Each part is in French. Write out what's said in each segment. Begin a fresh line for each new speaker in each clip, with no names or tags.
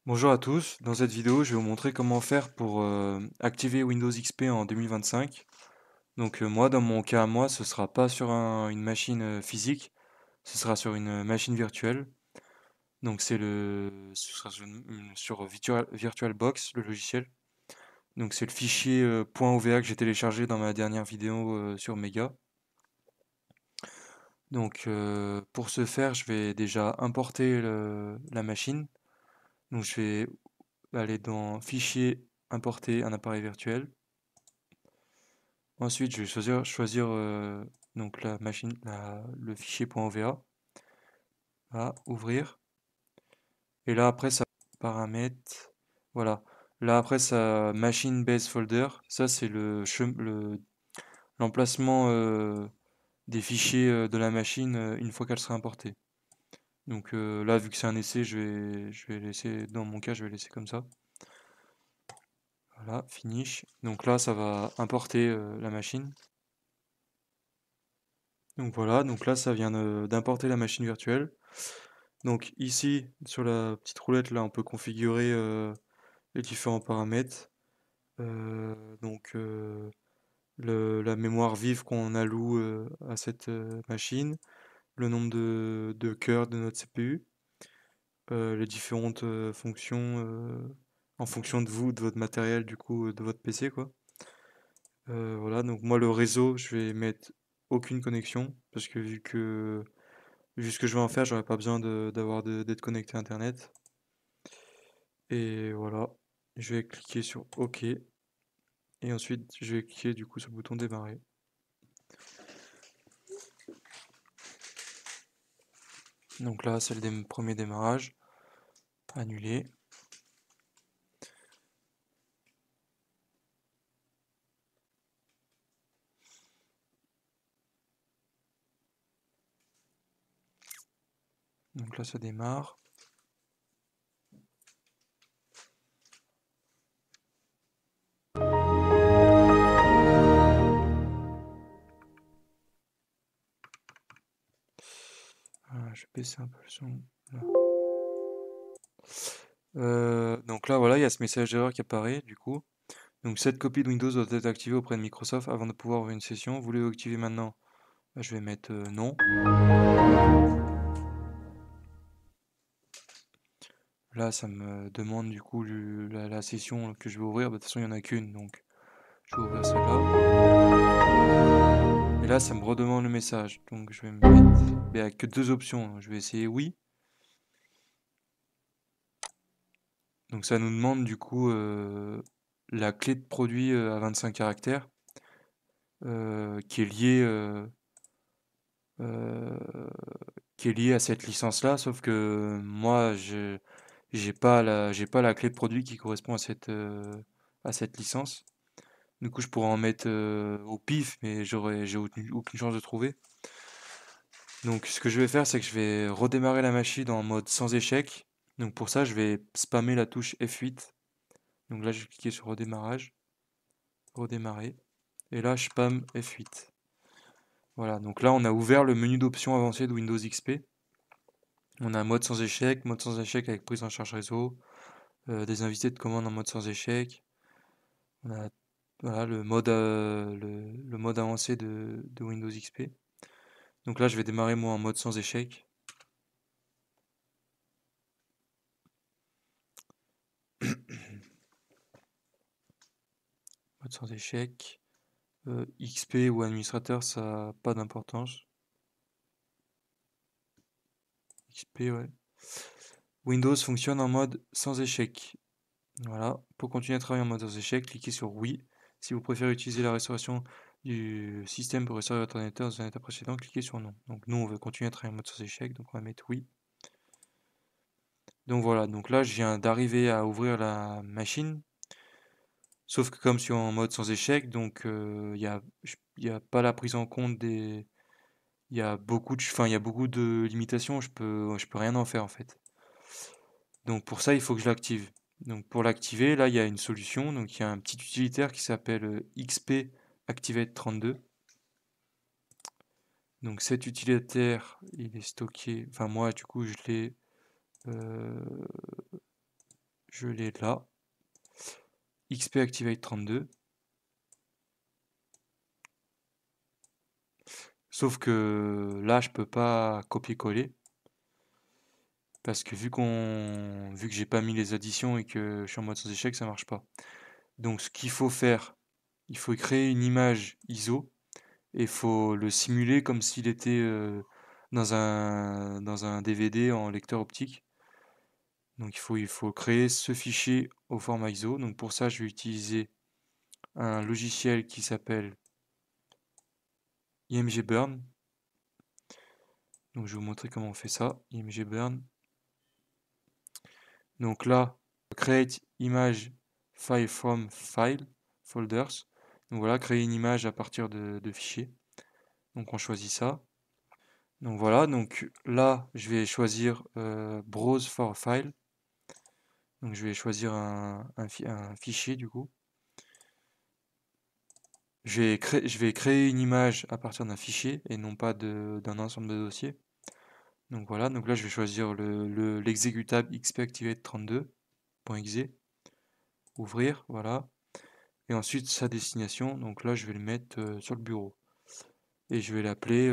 Bonjour à tous, dans cette vidéo je vais vous montrer comment faire pour activer Windows XP en 2025. Donc moi dans mon cas à moi ce sera pas sur une machine physique, ce sera sur une machine virtuelle. Donc ce sera sur VirtualBox le logiciel. Donc c'est le fichier .ova que j'ai téléchargé dans ma dernière vidéo sur Mega. Donc pour ce faire je vais déjà importer la machine. Donc je vais aller dans Fichier, importer un appareil virtuel. Ensuite, je vais choisir donc la machine, le fichier .ova, à ouvrir. Et là après ça paramètres, voilà. Là après ça machine base folder, ça c'est l'emplacement des fichiers de la machine une fois qu'elle sera importée. Donc là vu que c'est un essai, je vais laisser, dans mon cas je vais laisser comme ça. Voilà, finish. Donc là ça va importer la machine. Donc voilà, donc là ça vient d'importer la machine virtuelle. Donc ici, sur la petite roulette, là, on peut configurer les différents paramètres. Donc la mémoire vive qu'on alloue à cette machine, le nombre de cœurs de notre CPU, les différentes fonctions en fonction de vous, de votre matériel, du coup, de votre PC, quoi. Voilà, donc moi le réseau, je vais mettre aucune connexion, parce que vu ce que je vais en faire, j'aurais pas besoin d'être connecté à Internet. Et voilà, je vais cliquer sur OK. Et ensuite, je vais cliquer du coup sur le bouton démarrer. Donc là, c'est le premier démarrage. Annuler. Donc là, ça démarre. Voilà, je vais baisser un peu le son. Là. Donc là, voilà, il y a ce message d'erreur qui apparaît du coup. Donc cette copie de Windows doit être activée auprès de Microsoft avant de pouvoir ouvrir une session. Voulez-vous activer maintenant? Je vais mettre non. Là, ça me demande du coup la session que je vais ouvrir. Bah, de toute façon, il n'y en a qu'une, donc je vais ouvrir celle-là. Et là, ça me redemande le message. Donc je vais me mettre. Il n'y a que deux options. Je vais essayer oui. Donc ça nous demande du coup la clé de produit à 25 caractères qui est euh, liée à cette licence-là, sauf que moi j'ai pas la clé de produit qui correspond à cette licence. Du coup, je pourrais en mettre au pif, mais j'ai aucune chance de trouver. Donc, ce que je vais faire, c'est que je vais redémarrer la machine en mode sans échec. Donc, pour ça, je vais spammer la touche F8. Donc là, je vais cliquer sur redémarrage, redémarrer. Et là, je spam F8. Voilà, donc là, on a ouvert le menu d'options avancées de Windows XP. On a mode sans échec avec prise en charge réseau, des invités de commande en mode sans échec. On a voilà, le mode avancé de Windows XP. Donc là, je vais démarrer moi en mode sans échec. Mode sans échec. XP ou administrateur, ça n'a pas d'importance. XP, ouais. Windows fonctionne en mode sans échec. Voilà. Pour continuer à travailler en mode sans échec, cliquez sur oui. Si vous préférez utiliser la restauration du système pour restaurer votre ordinateur dans un état précédent, cliquez sur non. Donc nous, on veut continuer à travailler en mode sans échec, donc on va mettre oui. Donc voilà, donc là, je viens d'arriver à ouvrir la machine. Sauf que comme je suis en mode sans échec, donc y a pas la prise en compte des. Il y a beaucoup de limitations, je peux rien en faire en fait. Donc pour ça, il faut que je l'active. Donc pour l'activer, là, il y a une solution. Donc il y a un petit utilitaire qui s'appelle XP Activate 32. Donc cet utilitaire, il est stocké. Enfin moi, du coup, je l'ai. euh, je l'ai là. XP Activate 32. Sauf que là, je peux pas copier-coller. Parce que vu que j'ai pas mis les additions et que je suis en mode sans échec, ça marche pas. Donc ce qu'il faut faire, il faut créer une image ISO et il faut le simuler comme s'il était dans un DVD en lecteur optique. Donc il faut créer ce fichier au format ISO. Donc pour ça, je vais utiliser un logiciel qui s'appelle IMG Burn. Donc je vais vous montrer comment on fait ça. IMG Burn. Donc là, create image file from file folders. Donc voilà, créer une image à partir de fichiers. Donc on choisit ça. Donc voilà, donc là je vais choisir browse for file. Donc je vais choisir un fichier du coup. Je vais créer une image à partir d'un fichier et non pas d'un ensemble de dossiers. Donc voilà, donc là je vais choisir l'exécutable xpactivate32.exe. Ouvrir, voilà. Et ensuite sa destination, donc là je vais le mettre sur le bureau. Et je vais l'appeler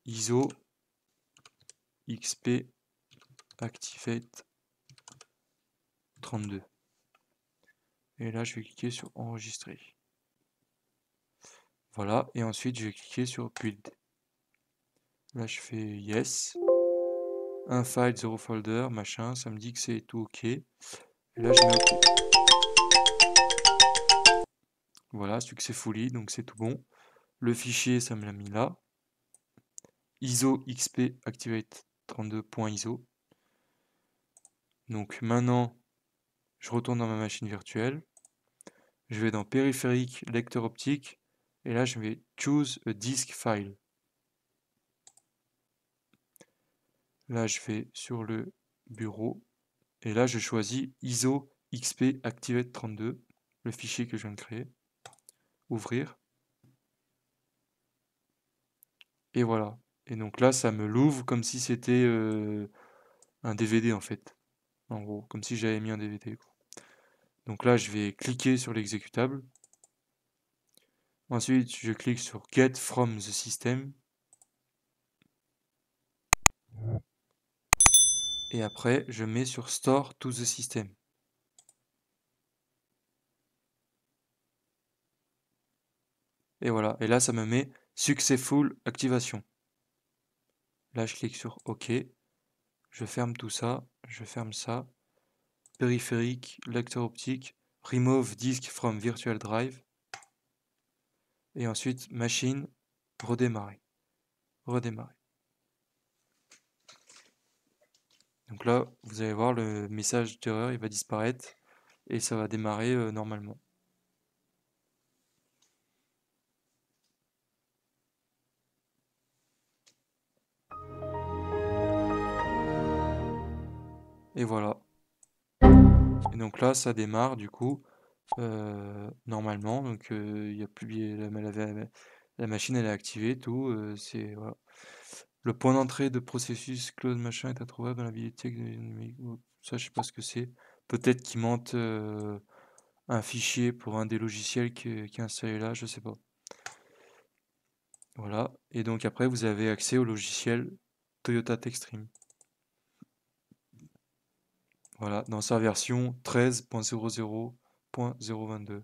ISO XP Activate 32. Et là je vais cliquer sur enregistrer. Voilà, et ensuite je vais cliquer sur build. Là je fais yes. Un file, 0 folder, machin, ça me dit que c'est tout ok. Et là je mets ok. Voilà, successfully, donc c'est tout bon. Le fichier, ça me l'a mis là. ISO XP Activate 32.ISO. Donc maintenant, je retourne dans ma machine virtuelle. Je vais dans périphérique, lecteur optique. Et là, je vais choose a disk file. Là, je vais sur le bureau. Et là, je choisis ISO XP Activate 32, le fichier que je viens de créer. Ouvrir. Et voilà. Et donc là, ça me l'ouvre comme si c'était un DVD en fait. En gros, comme si j'avais mis un DVD. Donc là, je vais cliquer sur l'exécutable. Ensuite, je clique sur Get from the system. Et après, je mets sur Store to the system. Et voilà. Et là, ça me met Successful Activation. Là, je clique sur OK. Je ferme tout ça. Je ferme ça. Périphérique, lecteur optique. Remove disk from virtual drive. Et ensuite, machine, redémarrer. Redémarrer. Donc là, vous allez voir le message d'erreur, il va disparaître et ça va démarrer normalement. Et voilà. Et donc là, ça démarre du coup normalement. Donc il y a plus la machine elle est activée, tout. C'est voilà. Le point d'entrée de processus close machin est introuvable dans la bibliothèque numérique. Ça, je sais pas ce que c'est. Peut-être qu'il monte un fichier pour un des logiciels qui est installé là, je sais pas. Voilà. Et donc après, vous avez accès au logiciel Toyota TechStream. Voilà, dans sa version 13.00.022.